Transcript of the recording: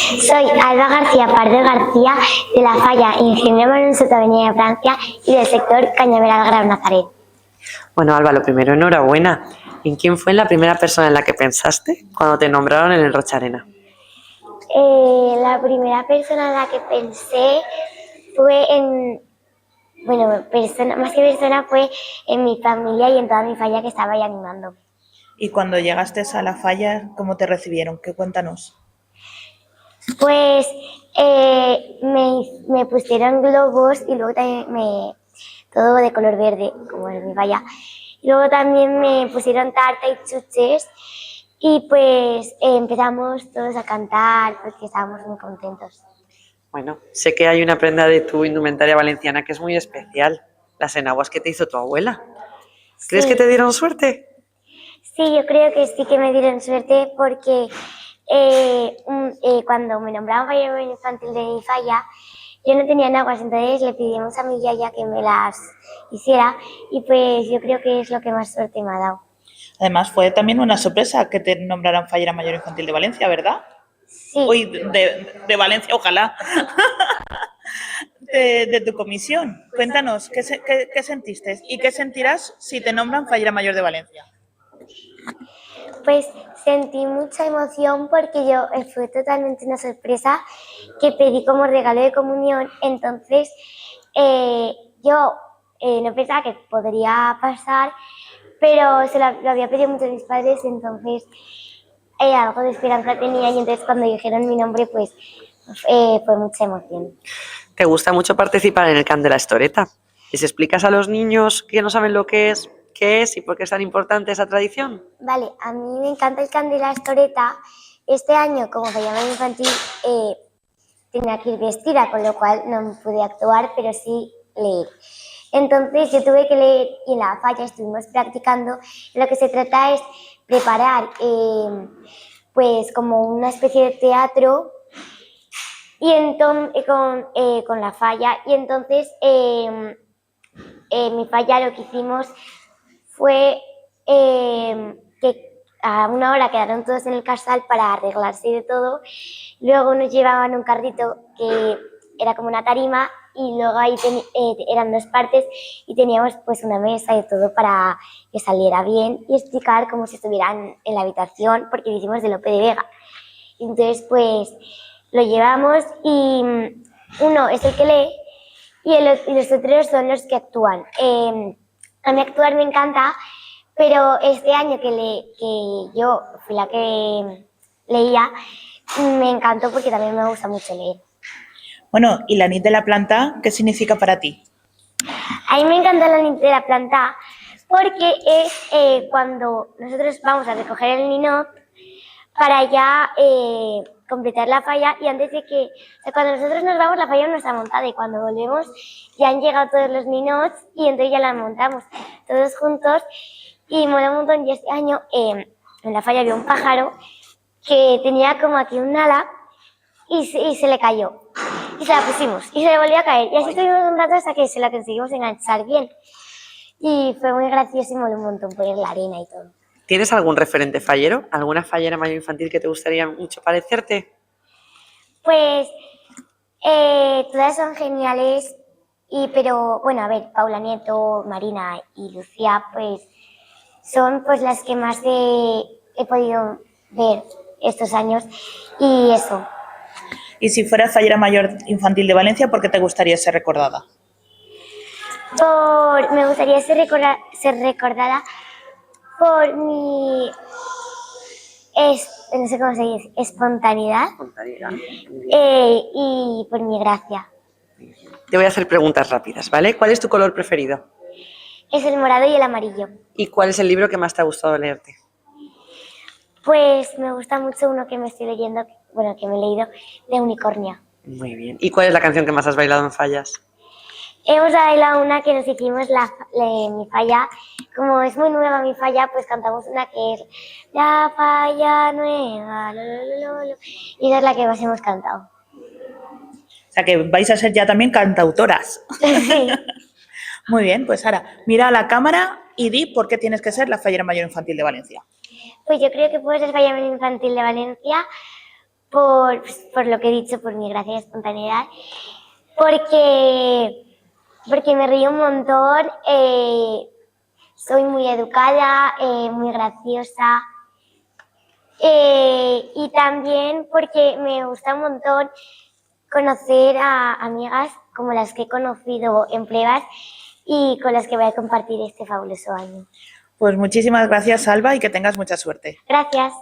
Soy Alba García Pardo García, de la Falla Ingeniero Manuel Soto, Avenida de Francia, y del sector Cañaveral Gran Nazaret. Bueno, Alba, lo primero, enhorabuena. ¿En quién fue la primera persona en la que pensaste cuando te nombraron en el Rocharena? La primera persona en la que pensé fue más que persona, fue en mi familia y en toda mi falla que estaba ahí animando. Y cuando llegaste a la falla, ¿cómo te recibieron? Cuéntanos. Pues me pusieron globos y luego también todo de color verde, como en mi falla. Y luego también me pusieron tarta y chuches y pues empezamos todos a cantar porque estábamos muy contentos. Bueno, sé que hay una prenda de tu indumentaria valenciana que es muy especial, las enaguas que te hizo tu abuela. ¿Crees Sí. que te dieron suerte? Sí, yo creo que sí que me dieron suerte porque cuando me nombraban fallero infantil de mi falla, yo no tenía enaguas, entonces le pedimos a mi yaya que me las hiciera y pues yo creo que es lo que más suerte me ha dado. Además, fue también una sorpresa que te nombraran fallera mayor infantil de Valencia, ¿verdad? Sí. Uy, de Valencia, ojalá. De tu comisión. Cuéntanos, ¿qué sentiste? ¿Y qué sentirás si te nombran fallera mayor de Valencia? Pues sentí mucha emoción porque fue totalmente una sorpresa que pedí como regalo de comunión. Entonces yo no pensaba que podría pasar, pero lo había pedido mucho a mis padres, entonces algo de esperanza tenía y entonces cuando dijeron mi nombre pues fue mucha emoción. ¿Te gusta mucho participar en el Can de la Estoreta? ¿Les explicas a los niños que no saben lo que es y por qué es tan importante esa tradición? Vale, a mí me encanta el Can de la Estoreta. Este año, como se llama infantil, tenía que ir vestida, con lo cual no pude actuar, pero sí leer. Entonces yo tuve que leer y en la falla estuvimos practicando. Lo que se trata es preparar pues como una especie de teatro y con la falla. Y entonces mi falla lo que hicimos fue que a una hora quedaron todos en el casal para arreglarse de todo. Luego nos llevaban un carrito que era como una tarima y luego ahí eran dos partes y teníamos pues una mesa y todo para que saliera bien y explicar como si estuvieran en la habitación porque lo hicimos de Lope de Vega. Entonces pues lo llevamos y uno es el que lee y los otros son los que actúan. A mí actuar me encanta, pero este año que yo fui la que leía, me encantó porque también me gusta mucho leer. Bueno, ¿y la nit de la planta qué significa para ti? A mí me encanta la nit de la planta porque es cuando nosotros vamos a recoger el ninot para ya completar la falla y antes de que, o sea, cuando nosotros nos vamos la falla no está montada y cuando volvemos ya han llegado todos los ninots y entonces ya la montamos todos juntos y mola un montón. Y este año en la falla había un pájaro que tenía como aquí un ala y se le cayó y se la pusimos y se le volvió a caer y así estuvimos un rato hasta que se la conseguimos enganchar bien y fue muy gracioso y moló un montón poner la arena y todo. ¿Tienes algún referente fallero? ¿Alguna fallera mayor infantil que te gustaría mucho parecerte? Pues todas son geniales, pero bueno, a ver, Paula Nieto, Marina y Lucía, pues son pues las que más he podido ver estos años y eso. Y si fueras fallera mayor infantil de Valencia, ¿por qué te gustaría ser recordada? Me gustaría ser recordada por mi, no sé cómo se dice, espontaneidad y por mi gracia. Te voy a hacer preguntas rápidas, ¿vale? ¿Cuál es tu color preferido? Es el morado y el amarillo. ¿Y cuál es el libro que más te ha gustado leerte? Pues me gusta mucho uno que me estoy leyendo, bueno, que me he leído, de Unicornia. Muy bien. ¿Y cuál es la canción que más has bailado en fallas? Hemos bailado una que nos hicimos mi falla. Como es muy nueva mi falla, pues cantamos una que es La Falla Nueva, lo, lo, lo, lo. Y esa es la que más hemos cantado. O sea, que vais a ser ya también cantautoras. Sí. Muy bien, pues ahora mira a la cámara y di por qué tienes que ser la fallera mayor infantil de Valencia. Pues yo creo que puedo ser falla infantil de Valencia por lo que he dicho, por mi gracia y espontaneidad, porque me río un montón, soy muy educada, muy graciosa, y también porque me gusta un montón conocer a amigas como las que he conocido en Plebas y con las que voy a compartir este fabuloso año. Pues muchísimas gracias, Alba, y que tengas mucha suerte. Gracias.